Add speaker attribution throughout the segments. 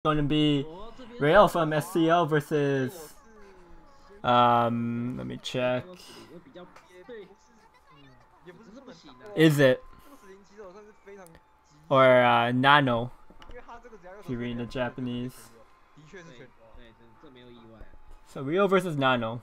Speaker 1: going to be Real from SCL versus let me check. Is it or Nano? If you read the Japanese. So Rio versus Nano.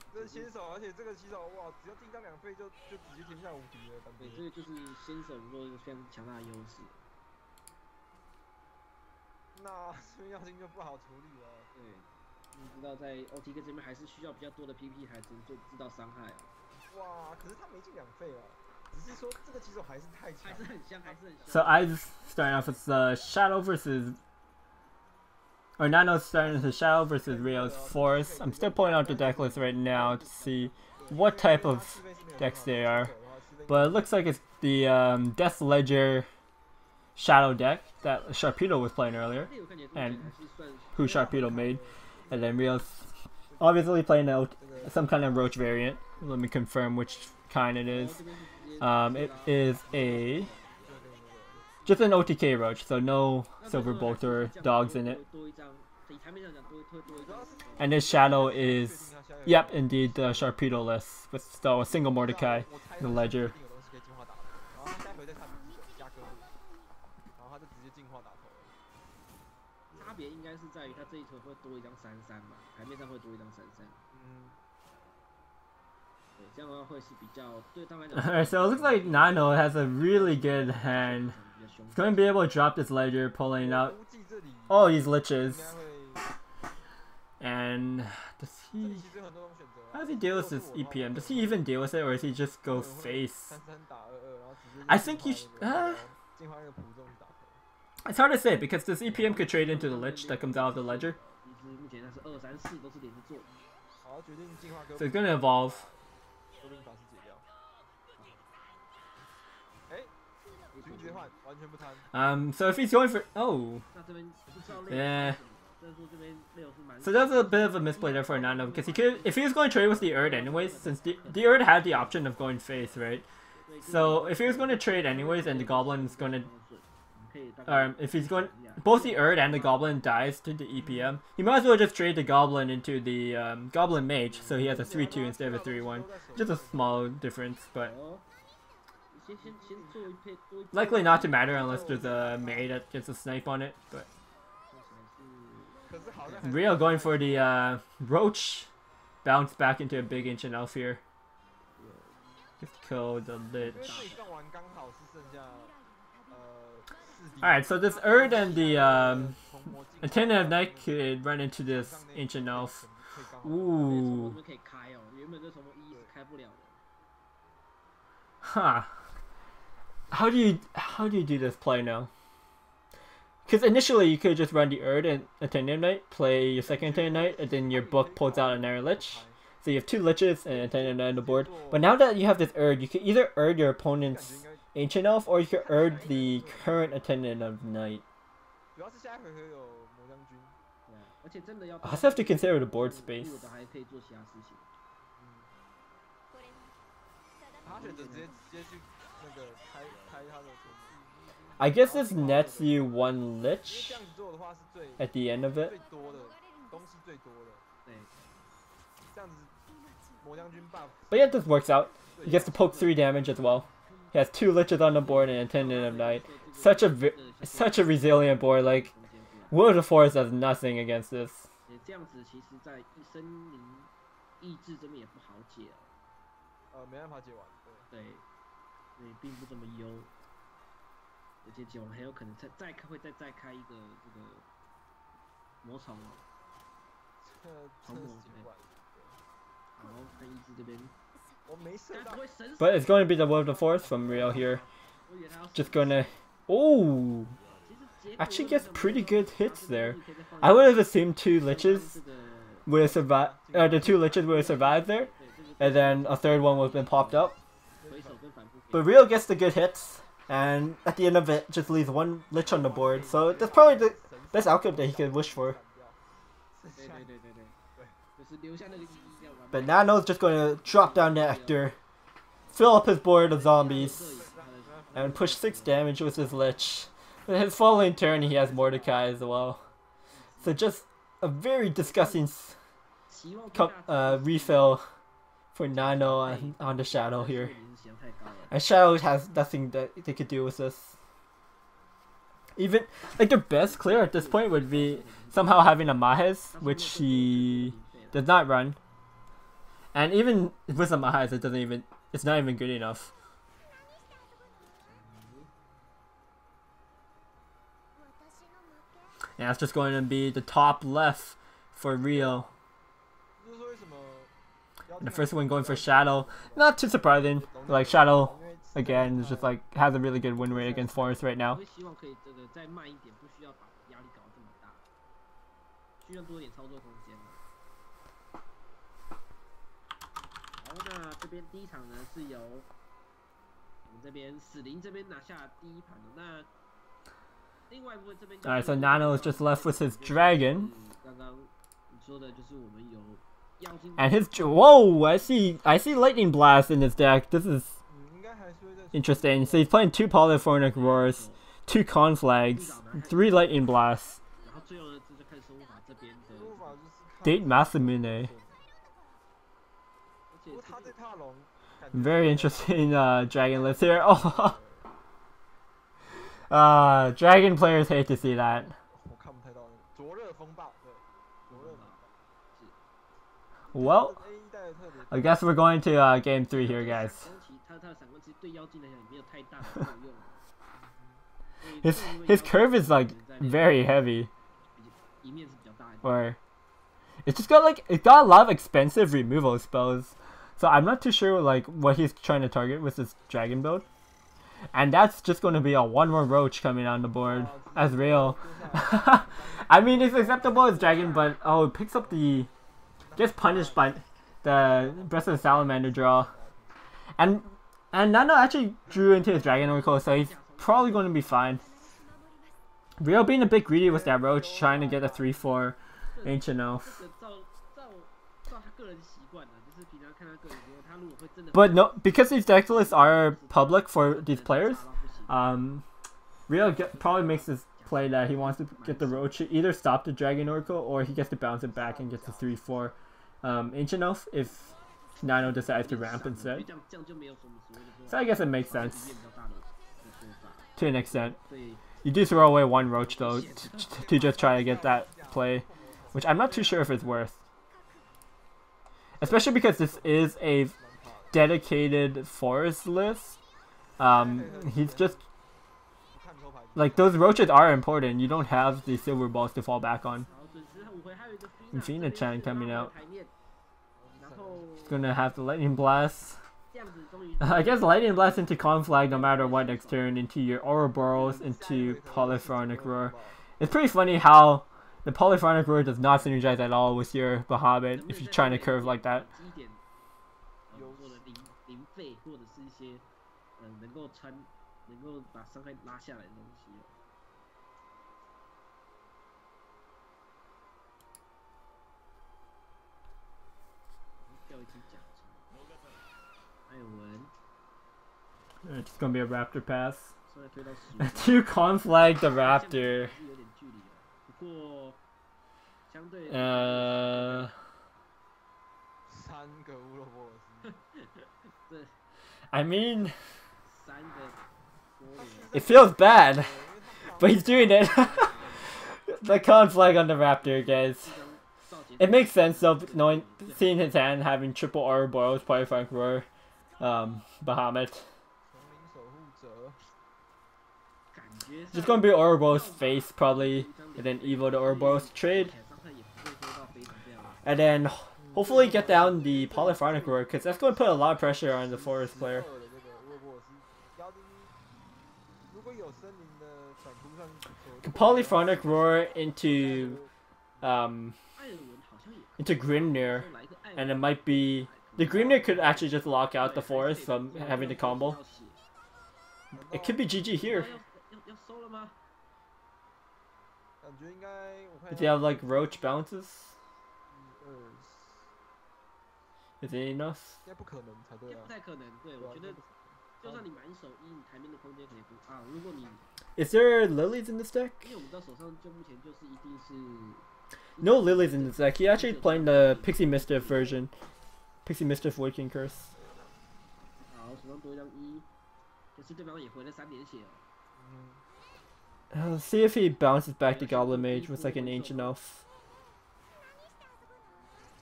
Speaker 1: So I just starting off with Shadow versus or Nano starting with Shadow versus Rio's Force. I'm still pulling out the deck list right now to see what type of decks they are, but it looks like it's the Death Ledger Shadow deck that Sharpedo was playing earlier, and who Sharpedo made, and then Rio's obviously playing out some kind of Roach variant. Let me confirm which kind it is. It is just an OTK Roach, so no Silver Bolt or dogs in it. And this Shadow is, yep, indeed the Sharpedo-less, with still a single Mordecai in the Ledger. Alright, so it looks like Nano has a really good hand. He's going to be able to drop this Ledger, pulling out all these Liches. And does he... how does he deal with this EPM? Does he even deal with it, or does he just go face? I think he it's hard to say, because this EPM could trade into the Lich that comes out of the Ledger. So it's going to evolve. So if he's going for... oh. Yeah. So that's a bit of a misplay there for Nano, because he could... if he was going to trade with the Erd anyways, since the Erd had the option of going face, right? So if he was going to trade anyways and the Goblin is going to... if he's going... both the Erd and the Goblin dies to the EPM, he might as well just trade the Goblin into the Goblin Mage, so he has a 3-2 instead of a 3-1. Just a small difference, but... likely not to matter unless there's a May that gets a snipe on it, but... Rio going for the Roach. Bounce back into a big Ancient Elf here. Just kill the Lich. Alright, so this Erd and the Attendant of Night could run into this Ancient Elf. Ooh. Huh. How do you do this play now? Because initially you could just run the Erd and Attendant Knight, play your second Attendant Knight, and then your book pulls out another Lich. So you have two Liches and Attendant Knight on the board. But now that you have this Erd, you can either Erd your opponent's Ancient Elf, or you can Erd the current Attendant of Night. I also have to consider the board space. I guess this nets you one Lich at the end of it. But yeah, this works out. He gets to poke 3 damage as well. He has 2 Liches on the board and Attendant of Night. Such a resilient board. Like, Will of the Forest does nothing against this. But it's going to be the Will of the Forest from Rio here. Just gonna... oh! Actually gets pretty good hits there. I would have assumed 2 Liches would have survived. The 2 Liches would have survived there, and then a third one would have been popped up. But Rio gets the good hits, and at the end of it, just leaves 1 Lich on the board. So that's probably the best outcome that he could wish for. But Nano's just going to drop down the Nectar, fill up his board of zombies, and push 6 damage with his Lich. With his following turn, he has Mordecai as well. So just a very disgusting refill for Nano on the Shadow here. And Shadow has nothing that they could do with this. Even like their best clear at this point would be somehow having a Mahes, which he does not run. And even with a Mahes, it's not even good enough. And that's just going to be the top left for Rio. And the first one going for Shadow. Not too surprising. Like Shadow, again, is just like has a really good win rate against Forest right now. Alright, so Nano is just left with his dragon. And his whoa! I see lightning blast in his deck. This is interesting. So he's playing 2 polyphonic roars, 2 conflags, 3 lightning blasts. Date Masamune. Very interesting dragon list here. Oh, dragon players hate to see that. Well, I guess we're going to game 3 here, guys. His curve is like very heavy. Or it's just got a lot of expensive removal spells. So I'm not too sure like what he's trying to target with this dragon build. And that's just going to be a 1 more roach coming on the board as real. I mean, it's acceptable as dragon, but oh, it picks up the gets punished by the Breath of the Salamander draw. And Nano actually drew into his Dragon Oracle, so he's probably going to be fine. Rio being a bit greedy with that roach, trying to get a 3/4 Ancient Elf. But no, because these deck lists are public for these players, Rio probably makes this play that he wants to get the roach to either stop the Dragon Oracle or he gets to bounce it back and gets a 3/4 Ancient Elf if Nano decides to ramp instead. So I guess it makes sense to an extent. You do throw away 1 roach though to just try to get that play, which I'm not too sure if it's worth. Especially because this is a dedicated forest list. He's just like those roaches are important. You don't have the silver balls to fall back on. Infina-chan coming out. He's gonna have the lightning blast. I guess lightning blast into conflag no matter what next turn, into your Ouroboros, into polyphonic roar. It's pretty funny how the polyphonic roar does not synergize at all with your Bahamut if you're trying to curve like that. It's gonna be a Raptor pass. 2 conflag the Raptor. I mean, it feels bad, but he's doing it. The conflag on the Raptor, guys. It makes sense though, seeing his hand having triple Ouroboros, Polyphonic Roar, Bahamut. Just gonna be Ouroboros face probably, and then Evo the Ouroboros trade. And then hopefully get down the Polyphonic Roar, because that's going to put a lot of pressure on the Forest player. Polyphonic Roar into Grimnir, and it might be the Grimnir could actually just lock out the Forest from having the combo. It could be GG here. Does he have like roach bounces? Is it enough? Is there lilies in this deck? No lilies in this deck. He actually playing the Pixie Mischief version. Pixie Mischief Waking Curse.
Speaker 2: 好，手上多一张一，可是对方也回了3点血哦。
Speaker 1: Let's see if he bounces back the Goblin Mage with like an Ancient Elf.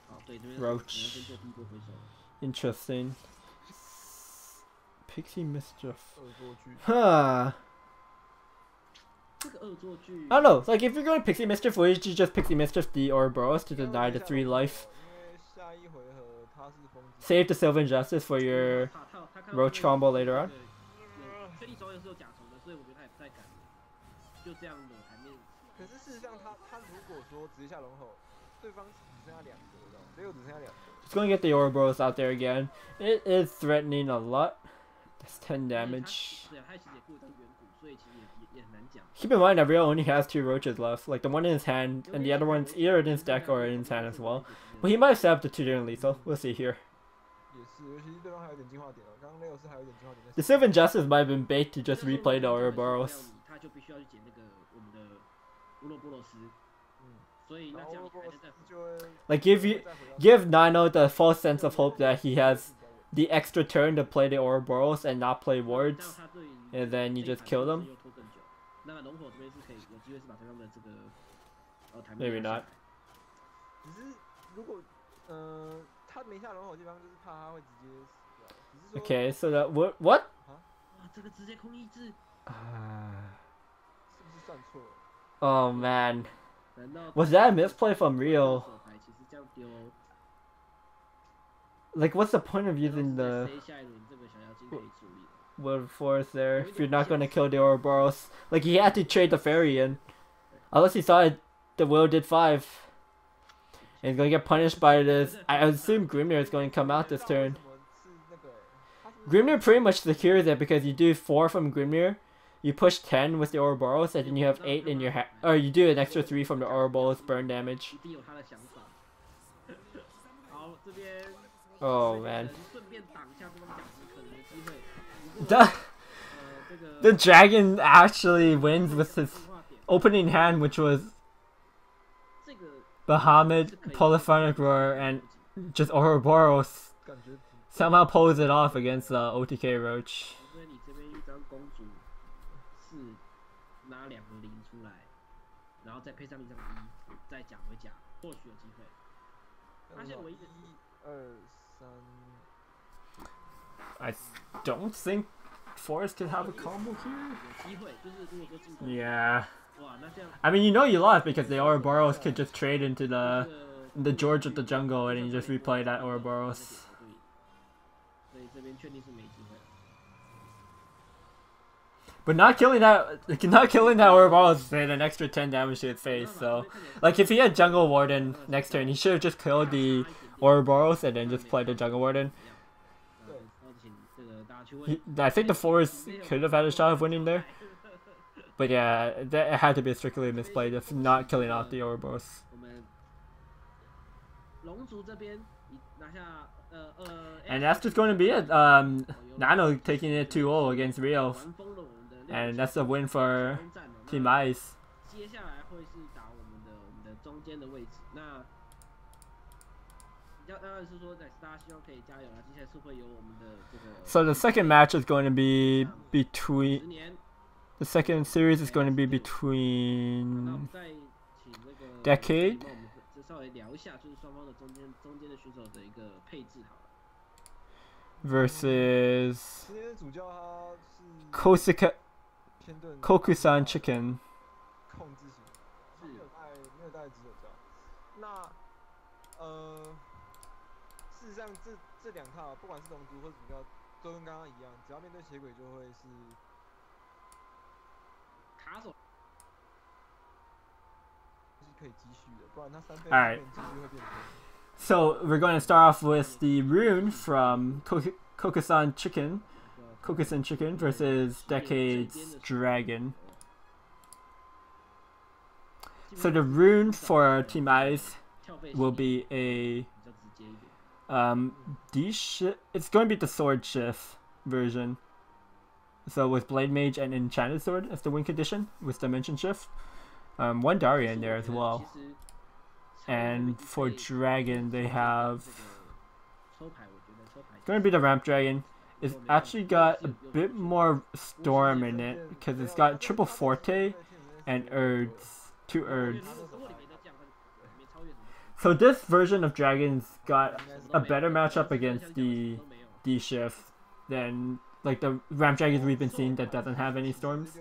Speaker 2: 好，对，这边
Speaker 1: Roach.
Speaker 2: 先做第一波回手。
Speaker 1: Interesting. Pixie Mischief. Huh. I don't know, like if you're going Pixie Mischief, why don't you just Pixie Mischief the Ouroboros to deny the 3 life? Save the Sylvan Justice for your Roach combo later on.
Speaker 2: 确定手有是有甲虫的，所以我觉得他也不太敢就这样的台面。
Speaker 3: 可是事实上他如果说直接下龙吼，对方只剩下2个，只有只剩下2个。
Speaker 1: Just gonna get the Ouroboros out there again. It is threatening a lot. That's 10 damage. Keep in mind that Rio only has 2 roaches left, like the one in his hand, and the other one's either in his deck or in his hand as well. But he might have set up the 2 different lethal. We'll see here. The Sylvan Justice might have been bait to just replay the Ouroboros. Like give Nino the false sense of hope that he has the extra turn to play the Ouroboros and not play wards, and then you just kill them. Maybe not. Okay, so that what? Oh man, was that a misplay from Rio? Like, what's the point of using the World Force there if you're not gonna kill the Ouroboros? Like, he had to trade the fairy in, unless he saw it, the Will did 5. And he's gonna get punished by this. I assume Grimnir is going to come out this turn. Grimnir pretty much secures it because you do 4 from Grimnir, you push 10 with the Ouroboros, and then you have 8 in your hand, or you do an extra 3 from the Ouroboros burn damage. Oh man. The dragon actually wins with his opening hand, which was Bahamut, Polyphonic Roar, and just Ouroboros. Somehow pulls it off against the OTK Roach. I don't think Forest could have a combo here. Yeah. I mean, you know you lost because the Ouroboros could just trade into the George of the Jungle and you just replay that Ouroboros. But not killing that Ouroboros did an extra 10 damage to its face. So, like, if he had Jungle Warden next turn, he should have just killed the Ouroboros and then just played the Jungle Warden. I think the Forest could have had a shot of winning there. But yeah, it had to be strictly a misplay, just not killing off the Ouroboros. And that's just going to be it. Nano taking it 2-0 against Rio. And that's a win for Team AiS. So the second match is going to be between... The second series is going to be between... Decade versus Kokusan Chicken. Alright. So we're going to start off with the rune from Kokusan Chicken. Kokusan Chicken versus Decade's Dragon. So the rune for Team AiS will be a it's going to be the Sword Shift version. So with Blade Mage and Enchanted Sword as the win condition with Dimension Shift. One Daria in there as well. And for Dragon, they have... It's going to be the Ramp Dragon. It's actually got a bit more Storm in it, because it's got triple Forte and Urds. 2 Urds. So this version of Dragon's got a better matchup against the D-Shift than like the Ramp Dragons we've been seeing that doesn't have any Storms.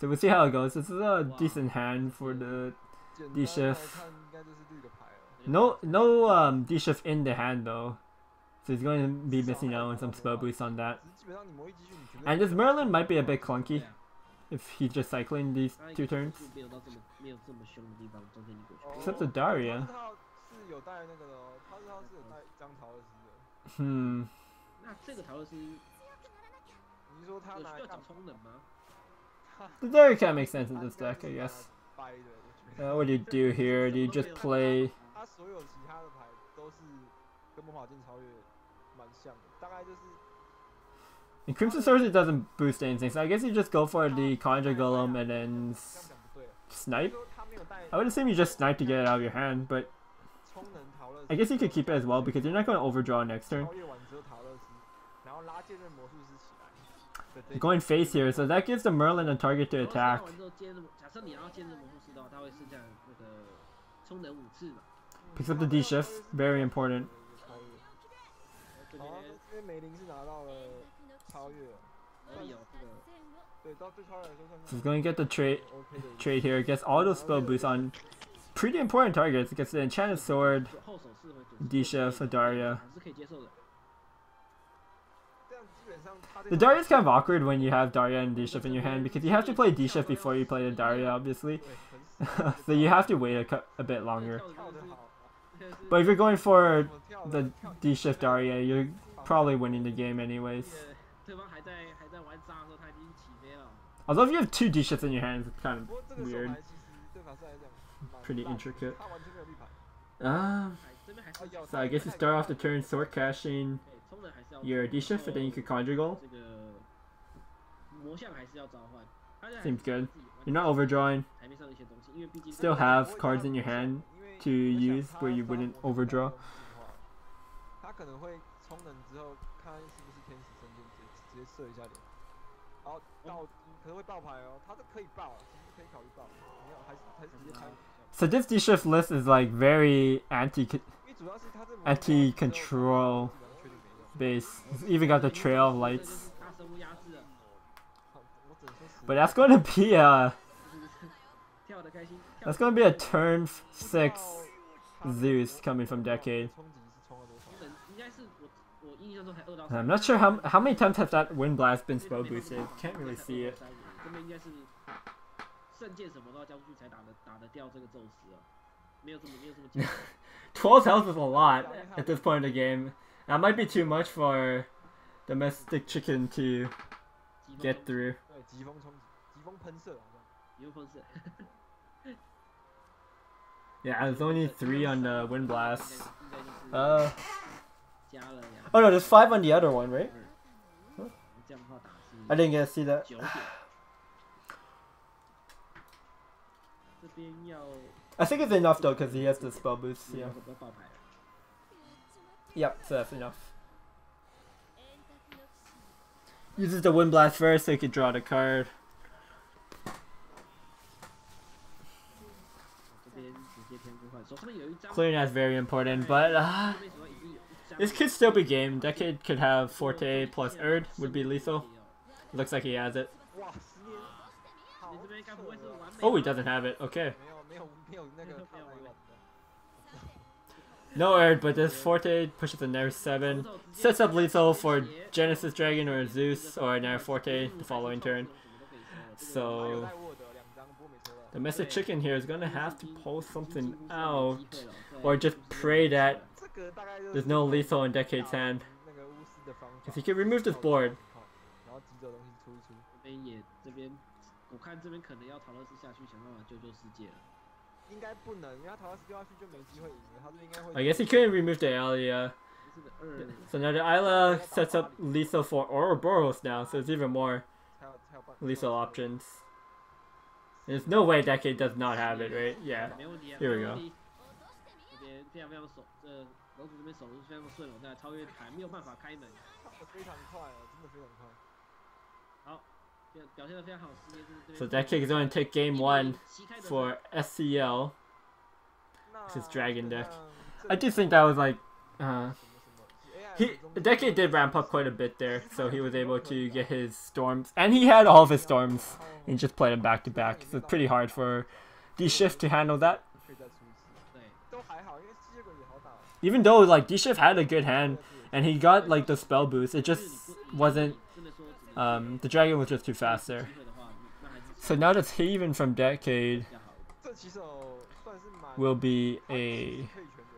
Speaker 1: So we'll see how it goes. This is a decent hand for the D-Shift. No D-Shift in the hand though. So he's going to be missing out on some spell boost on that. And this Merlin might be a bit clunky if he's just cycling these 2 turns. Except the Daria. The Daria can't make sense in this deck, I guess. What do you do here? Do you just play... And Crimson Sorcery doesn't boost anything, so I guess you just go for the Conjure Golem and then snipe. I would assume you just snipe to get it out of your hand, but I guess you could keep it as well because you're not going to overdraw next turn. You're going face here, so that gives the Merlin a target to attack. Picks up the D-Shift, very important. So he's going to get the trade here. Gets auto spell boost on pretty important targets. Gets the Enchanted Sword, D-Shift, Daria. The Daria is kind of awkward when you have Daria and D-Shift in your hand because you have to play D-Shift before you play the Daria, obviously. So you have to wait a bit longer. But if you're going for the D-Shift Daria, you're probably winning the game anyways. Although if you have 2 D-Shifts in your hands, it's kind of weird. Pretty intricate. So I guess you start off the turn sword cashing your D-Shift, and then you could Conjure Goal. Seems good. You're not overdrawing. Still have cards in your hand to use where you wouldn't overdraw. So this D-Shift list is like very anti-control base. It's even got the Trail of Lights. But that's going to be a turn 6 Zeus coming from Decade. I'm not sure how many times has that Wind Blast been spell boosted. Can't really see it. 12 health is a lot at this point in the game. That might be too much for Domestic Chicken to get through. Yeah, there's only 3 on the Wind Blast. Oh no, there's 5 on the other one, right? Huh? I didn't get to see that. I think it's enough though, because he has the spell boost, yeah. Yep, so that's enough. Uses the Wind Blast first so he can draw the card. Clearing that's very important, but this could still be game. Decade could have Forte plus Erd would be lethal. Looks like he has it. Oh, he doesn't have it. Okay. No Erd, but this Forte pushes another 7. Sets up lethal for Genesis Dragon or Zeus or another Forte the following turn. So the Mystic Chicken here is going to have to pull something out or just pray that there's no lethal in Decade's hand. If he can remove this board. I guess he couldn't remove the Alia. So now the Isla sets up lethal for Ouroboros now, so it's even more lethal options. There's no way Decade does not have it, right? Yeah.
Speaker 2: 没问题啊，
Speaker 1: Here
Speaker 2: 没
Speaker 1: we
Speaker 2: 问
Speaker 1: go.
Speaker 2: 题。这边非常非常守，楼主这边守的是非常顺，我在超越台没有办法开门。
Speaker 3: 非常快哦，真的非常快。
Speaker 2: 好，表现的非常好，时间是这
Speaker 1: So
Speaker 2: 边。
Speaker 1: Decade is going to take game 1 for SCL.
Speaker 3: 那
Speaker 1: His Dragon deck.
Speaker 3: 这
Speaker 1: I do think that was like, Decade did ramp up quite a bit there, so he was able to get his storms, and he had all of his storms, and just played them back to back. So it's pretty hard for D-Shift to handle that.
Speaker 3: 可以再出一次。对，都还好，因为吸血鬼也好打。
Speaker 1: Even though like D-Shift had a good hand, and he got like the spell boost, it just wasn't. The dragon was just too fast there. So now the Haven from Decade
Speaker 3: 这骑手算是蛮
Speaker 1: will be a
Speaker 3: 可以全的。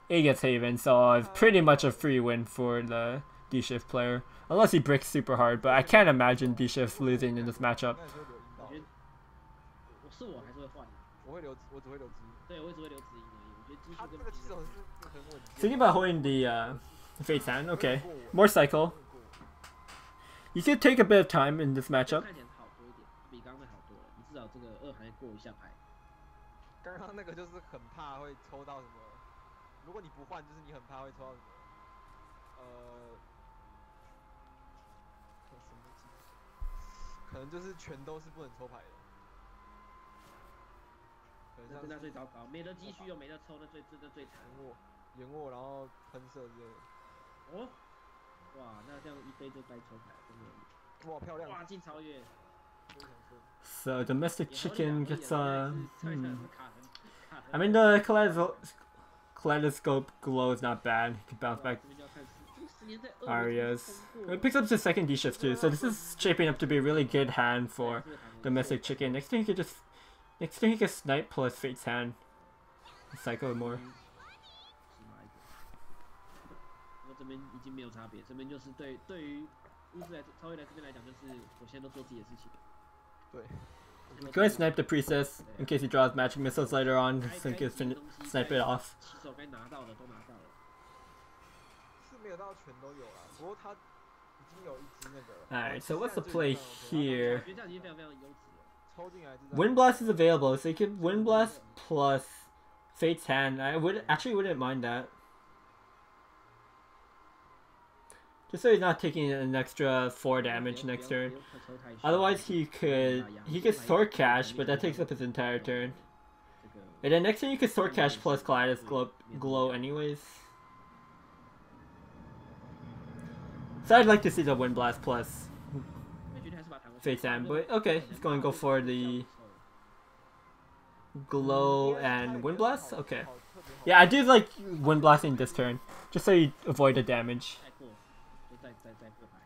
Speaker 1: Aegis Haven, so it's pretty much a free win for the D-Shift player. Unless he bricks super hard, but I can't imagine D-Shift losing in this matchup.
Speaker 3: 那你就留引导。
Speaker 2: 我还是会换的。
Speaker 3: 我只会留指引。
Speaker 2: 对，我只会留指引而已。我觉得技术跟
Speaker 3: 他这个骑手是很稳定。
Speaker 1: Thinking about holding the Fate's Hand, okay. More cycle. You could take a bit of time in this matchup.
Speaker 2: 看起来好多一点，比刚刚好多了。你至少这个2还过一下牌。
Speaker 3: 刚刚那个就是很怕会抽到什么，如果你不换，就是你很怕会抽到什么，什么可能就是全都是不能抽牌的。可能
Speaker 2: 那最糟糕，没得积蓄又没得抽，那最惨。
Speaker 3: 延握，然后喷射之类的。
Speaker 2: 哦，哇，那这样一飞就该抽牌，真的。
Speaker 3: 哇，漂亮！
Speaker 2: 哇，进超越。
Speaker 1: So Domestic Chicken gets I mean the Kaleidoscope Glow is not bad. He can bounce back Arias. It picks up the second D-Shift too, so this is shaping up to be a really good hand for Domestic Chicken. Next thing he can snipe plus Fate's Hand. Cycle more.
Speaker 2: 这边已经没有差别，这边就是对于巫师来超越来这边来讲，就是我现在都做自己的事情。
Speaker 3: 对。
Speaker 1: Go ahead and snipe the priestess in case he draws magic missiles later on, so he can snipe it off.
Speaker 2: 骑手该拿到的都拿到了。
Speaker 3: 是没有到全都有啦，不过他已经有一只那个。
Speaker 1: Alright, so what's the play here?
Speaker 2: 我觉得这样已经非常非常优质了。
Speaker 3: 抽进来。
Speaker 1: Wind Blast is available, so you can Wind Blast plus Fate's Hand. I wouldn't mind that. Just so he's not taking an extra 4 damage next turn. Otherwise he could Sword Cash, but that takes up his entire turn. And then next turn you could Sword Cash plus Kaleidoscope Glow anyways. So I'd like to see the Wind Blast plus Fate's Hand, but okay, he's going to go for the Glow and Wind Blast? Okay. Yeah, I do like Wind Blasting this turn, just so you avoid the damage.
Speaker 2: 再过牌，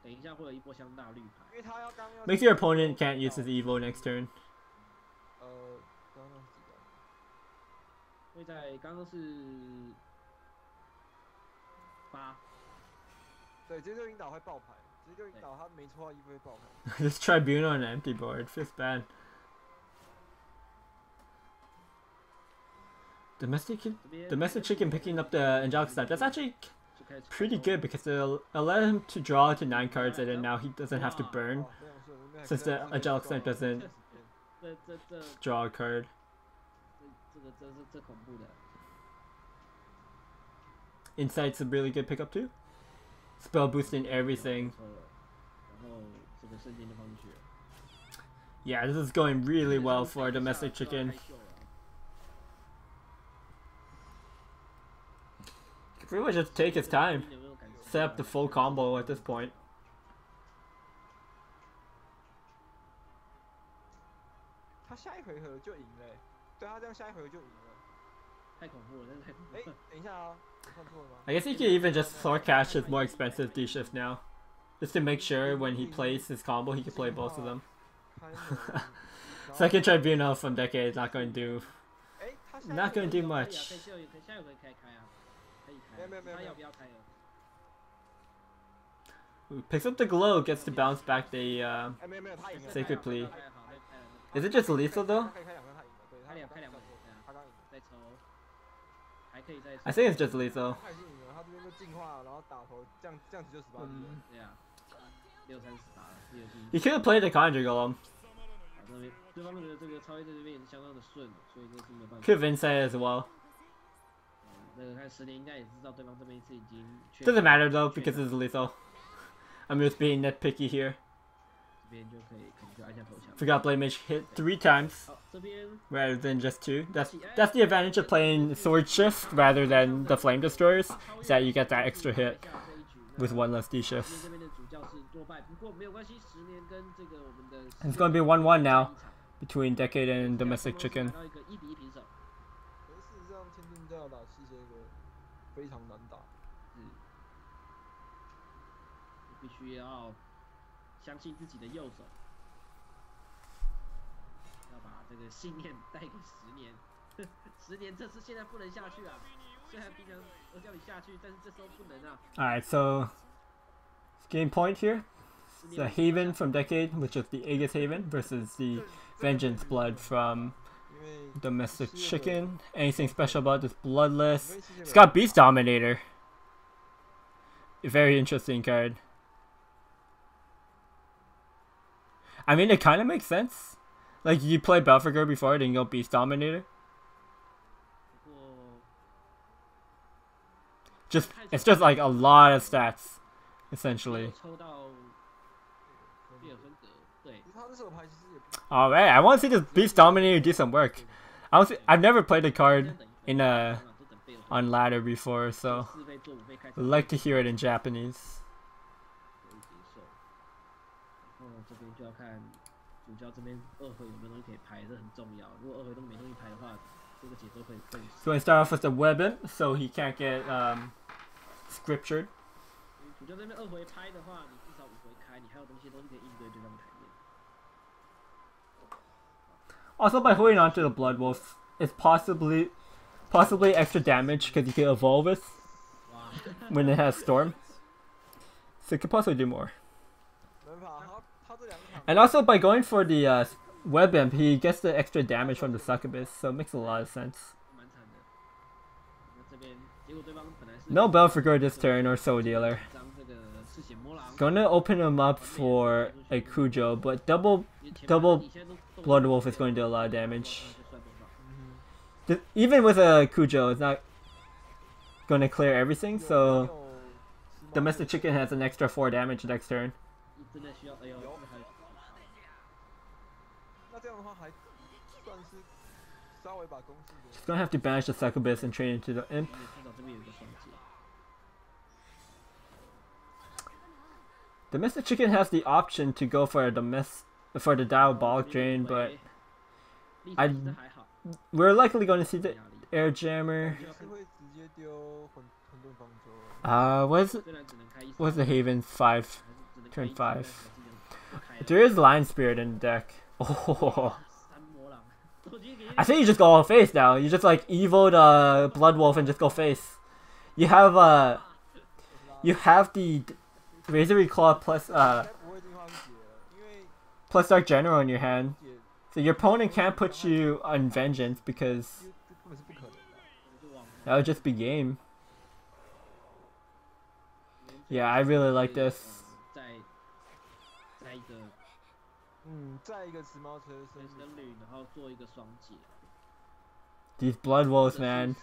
Speaker 2: 等一下会有一波相大绿牌。
Speaker 3: 因为他要刚
Speaker 1: Makes your opponent can't use his Evo next turn.
Speaker 3: 刚刚几个？
Speaker 2: 会在刚刚是8。
Speaker 3: 对，直接就引导会爆牌，直接就引导他没抽到衣服会爆牌。
Speaker 1: This Tribunal on an empty board feels bad. Domestic Chicken picking up the Angelic Snipe. That's actually pretty good because it'll allow him to draw to 9 cards and then now he doesn't have to burn since the Angelic Snipe doesn't draw a card.
Speaker 2: 这恐怖的。
Speaker 1: Insight's a really good pickup too. Spell boosting everything. Yeah, this is going really well for Domestic Chicken. Can pretty much just take his time. Set up the full combo at this point.
Speaker 3: 他下一回合就赢了，对他这样下一回合就赢了。
Speaker 2: 太恐怖了，真的太恐怖了。
Speaker 3: 等一下啊，我看错了吗？
Speaker 1: I guess he could even just Sword Cash his more expensive D-Shift now. Just to make sure when he plays his combo he can play both of them. Second Tribunal from Decade is not going to do much. Ooh, picks up the Glow, gets to bounce back the Sacred Plea. Is it just lethal though? I think it's just lethal. He could have played the Conjure Golem.
Speaker 2: 那边对方的这个超越在这边也是相当的顺，所以这是没有办法。
Speaker 1: Could have insight as well.
Speaker 2: 那个看10年应该也知道对方这边是已经。
Speaker 1: Doesn't matter though because it's lethal. I'm just being nitpicky here.
Speaker 2: 这边就可以可能就按下投降。
Speaker 1: Forgot Blade Mage hit 3 times
Speaker 2: 好，这边
Speaker 1: rather than just 2. That's the advantage of playing Sword Shift rather than the Flame Destroyers, is that you get that extra hit with 1 less D shift.
Speaker 2: 这边的主教是落败，不过没有关系，10年跟这个我们的。
Speaker 1: It's going to be 1-1 now between Decade and Domestic Chicken.
Speaker 2: 拿到一个1比1平手。
Speaker 3: 可是事实上，天津这样打西这个非常难打。
Speaker 2: 必须要相信自己的右手，要把这个信念带给10年。10年这次现在不能下去啊！虽然平常我叫你下去，但是这时候不能啊。
Speaker 1: Alright, so game point here. The Haven from Decade, which is the Aegis Haven, versus the Vengeance Blood from Domestic Chicken. Anything special about this Bloodless? It's got Beast Dominator. A very interesting card. I mean, it kind of makes sense. Like, you play Belfagor before, then you go Beast Dominator. It's just like a lot of stats, essentially. Alright, I want to see this Beast Dominator do some work. I've never played a card in on ladder before, so I'd like to hear it in Japanese.
Speaker 2: 这边就要看主教这边2回有没有东西可以拍，这很重要。如果2回都没东西拍的话，这个节奏会更。
Speaker 1: So I start off with the weapon, so he can't get scriptured.
Speaker 2: 主教这边2回拍的话，你至少5回开，你还有东西可以应对对方的台面。
Speaker 1: Also, by holding on to the Blood Wolf, it's possibly extra damage because you can evolve it when it has Storm. So it could possibly do more. And also, by going for the Web Imp, he gets the extra damage from the Succubus, so it makes a lot of sense. No Belfagor this turn or Soul Dealer. Gonna open him up for a Cujo, but double Blood Wolf is going to do a lot of damage. Even with a Cujo, it's not going to clear everything, so Domestic Chicken has an extra 4 damage next turn. She's gonna have to banish the Succubus and train into the Imp. Domestic Chicken has the option to go for the Diabolic Drain, but we're likely going to see the Air Jammer. What's the Haven 5? Turn 5. There is Lion Spirit in the deck. Oh. I think you just go all face now. You just like evo the Blood Wolf and just go face. You have the Razor Claw plus Dark General in your hand, so your opponent can't put you on Vengeance because that would just be game. Yeah, I really like this. These Blood Wolves, man.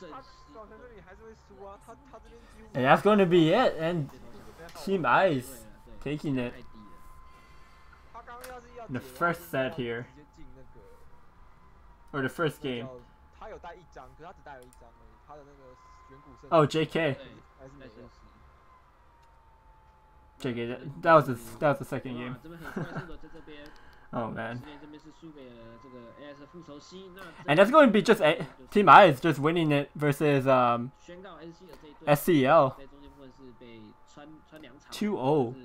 Speaker 1: And that's going to be it. And Team AiS taking it in the first set here. Or the first game. Oh, JK. JK, that was the second game. Oh man. And that's going to be just Team AiS just winning it versus SCL 2-0.